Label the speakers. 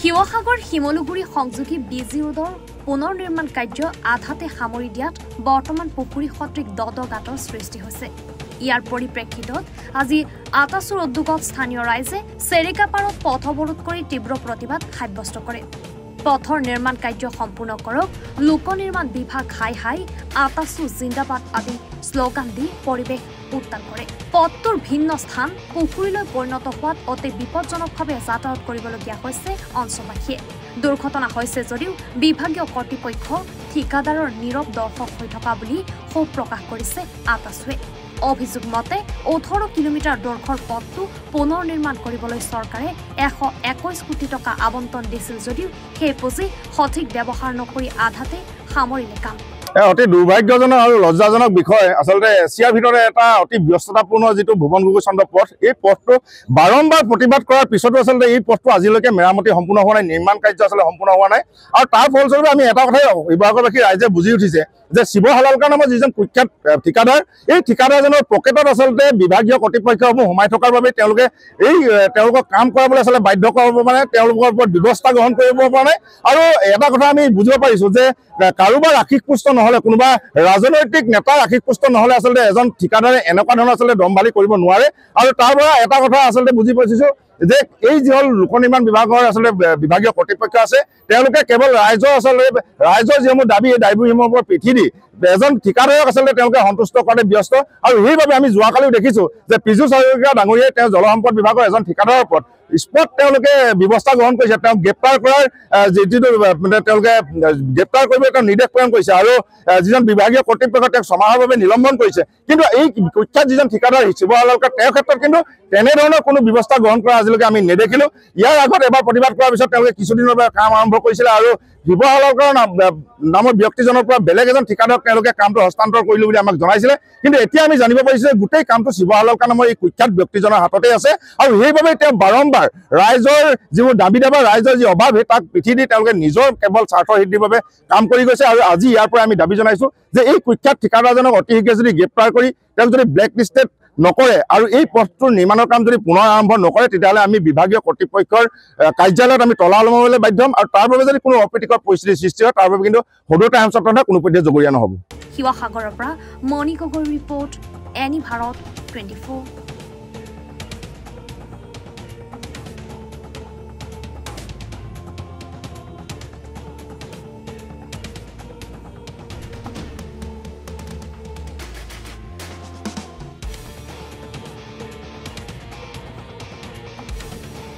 Speaker 1: শিৱসাগৰ শিমলুগুৰি সংযোগী বিজি ৰোডৰ পুনৰ নিৰ্মাণ কাৰ্য আধাতে সামৰি দিয়াত বৰ্তমান পুখুৰী সদৃশ গাঁতৰ সৃষ্টি হৈছে। ইয়াৰ পৰিপ্ৰেক্ষিতত আজি আটাচুৰ উদ্যোগত স্থানীয় ৰাইজে চেৰিকাপাৰত পথ অৱৰোধ কৰি তীব্ৰ প্ৰতিবাদ সাব্যস্ত কৰে। পথৰ নিৰ্মাণ কাৰ্য সম্পূৰ্ণ কৰক, লোক নিৰ্মাণ বিভাগ হাই হাই, আটাচু জিন্দাবাদ আদি শ্লোগান দি পৰিৱেশ উত্তাল কৰে। পথটোৰ ভিন্ন স্থান পুখুৰীলৈ পৰিণত হোৱাত অতি বিপদজনকভাৱে যাতায়াত কৰিবলগীয়া হৈছে অঞ্চলবাসীয়ে। দুৰ্ঘটনা হৈছে যদিও বিভাগীয় কৰ্তৃপক্ষ ঠিকাদাৰৰ নীৰৱ দৰ্শক হৈ থকা বুলি ক্ষোভ প্ৰকাশ কৰিছে আটাচুৱে। অভিযোগ মতে 18 কিলোমিটাৰ দৈৰ্ঘ্যৰ পথটো পুনৰ নিৰ্মাণ কৰিবলৈ চৰকাৰে 121 কোটি টকা আবণ্টন দিছিল যদিও সেই পুঁজি সঠিক ব্যৱহাৰ নকৰি আধাতে সামৰিলে কাম।
Speaker 2: অতি দুৰ্ভাগ্যজনক আৰু লজ্জাজনক বিষয়। আচলতে এছিয়াৰ ভিতৰত এটা অতি ব্যস্ততাপূৰ্ণ যিটো ভুৱন গগৈ চন্দ্ৰ পথ, এই পথটো বাৰম্বাৰ প্ৰতিবাদ কৰাৰ পিছতো আচলতে এই পথটো আজিলৈকে মেৰামতি সম্পূৰ্ণ হোৱা নাই, নিৰ্মাণ কাৰ্য আচলতে সম্পূৰ্ণ হোৱা নাই। আৰু তাৰ ফলস্বৰূপে আমি এটা কথাই শিৱসাগৰবাসী ৰাইজে বুজি উঠিছে যে শিৱ হালালকাৰ নামৰ যিজন কুখ্যাত ঠিকাদাৰ, এই ঠিকাদাৰজনৰ পকেটত আচলতে বিভাগীয় কৰ্তৃপক্ষসমূহ সোমাই থকাৰ বাবে তেওঁলোকে তেওঁলোকক কাম কৰাবলৈ আচলতে বাধ্য কৰাব পৰা নাই, তেওঁলোকৰ ওপৰত ব্যৱস্থা গ্ৰহণ কৰিব পৰা নাই। আৰু এটা কথা আমি বুজিব পাৰিছোঁ যে কাৰোবাৰ আশীষ পুষ্ট নহ'লে, কোনোবা ৰাজনৈতিক নেতাৰ আশীষ পুষ্ট নহ'লে আচলতে এজন ঠিকাদাৰে এনেকুৱা ধৰণৰ আচলতে দমবালি কৰিব নোৱাৰে। আৰু তাৰ পৰা এটা কথা আচলতে বুজি পাইছোঁ যে এই যি হ'ল লোক নিৰ্মাণ বিভাগৰ আচলতে বিভাগীয় কৰ্তৃপক্ষ আছে, তেওঁলোকে কেৱল ৰাইজৰ যিসমূহ দাবী, এই দাবীসমূহৰ ওপৰত পিঠি দি এজন ঠিকাদাৰক আচলতে তেওঁলোকে সন্তুষ্ট কৰাতে ব্যস্ত। আৰু সেইবাবে আমি যোৱাকালিও দেখিছোঁ যে পীযুষ হাজৰিকা ডাঙৰীয়াই তেওঁ জলসম্পদ বিভাগৰ এজন ঠিকাদাৰৰ ওপৰত স্পট তেওঁলোকে ব্যৱস্থা গ্ৰহণ কৰিছে। তেওঁক গ্ৰেপ্তাৰ কৰাৰ যিটো তেওঁলোকে গ্ৰেপ্তাৰ কৰিবলৈ তেওঁ নিৰ্দেশ প্ৰেৰণ কৰিছে আৰু যিজন বিভাগীয় কৰ্তৃপক্ষ তেওঁক ছমাহৰ বাবে নিলম্বন কৰিছে। কিন্তু এই কুখ্যাত যিজন ঠিকাদাৰ শিৱ হালালকাৰ, তেওঁৰ ক্ষেত্ৰত কিন্তু তেনেধৰণৰ কোনো ব্যৱস্থা গ্ৰহণ কৰা আজিলৈকে আমি নেদেখিলোঁ। ইয়াৰ আগত এবাৰ প্ৰতিবাদ কৰাৰ পিছত তেওঁলোকে কিছুদিনৰ পৰা কাম আৰম্ভ কৰিছিলে আৰু শিৱ হালালকাৰ নামৰ ব্যক্তিজনৰ পৰা বেলেগ এজন ঠিকাদাৰক তেওঁলোকে কামটো হস্তান্তৰ কৰিলোঁ বুলি আমাক জনাইছিলে। কিন্তু এতিয়া আমি জানিব পাৰিছোঁ যে গোটেই কামটো শিৱ হালালকাৰ নামৰ এই কুখ্যাত ব্যক্তিজনৰ হাততে আছে। আৰু সেইবাবে তেওঁ বাৰম্বাৰ ৰাইজৰ যিবোৰ দাবী দাবা, ৰাইজৰ যি অভাৱ, তাক পিঠি দি তেওঁলোকে নিজৰ কেৱল স্বাৰ্থ সিদ্ধিৰ বাবে কাম কৰি গৈছে। আৰু আজি ইয়াৰ পৰা আমি দাবী জনাইছোঁ যে এই কুখ্যাত ঠিকাদাৰজনক অতি শীঘ্ৰে যদি গ্ৰেপ্তাৰ কৰি তেওঁক যদি ব্লেক লিষ্টেড নকৰে আৰু এই পথটোৰ নিৰ্মাণৰ কাম যদি পুনৰ আৰম্ভ নকৰে, তেতিয়াহ'লে আমি বিভাগীয় কৰ্তৃপক্ষৰ কাৰ্যালয়ত আমি তলা ওলমাবলৈ বাধ্য হ'ম। আৰু তাৰ বাবে যদি কোনো অপ্ৰীতিকৰ পৰিস্থিতিৰ সৃষ্টি হয়, তাৰ বাবে কিন্তু সদৌ টাইমছ অফ ইণ্ডিয়া কোনোপধ্যে জগৰীয়া নহ'ব।
Speaker 1: শিৱসাগৰৰ পৰা মণি গগৈৰ ৰিপৰ্ট, এনি ভাৰত 24।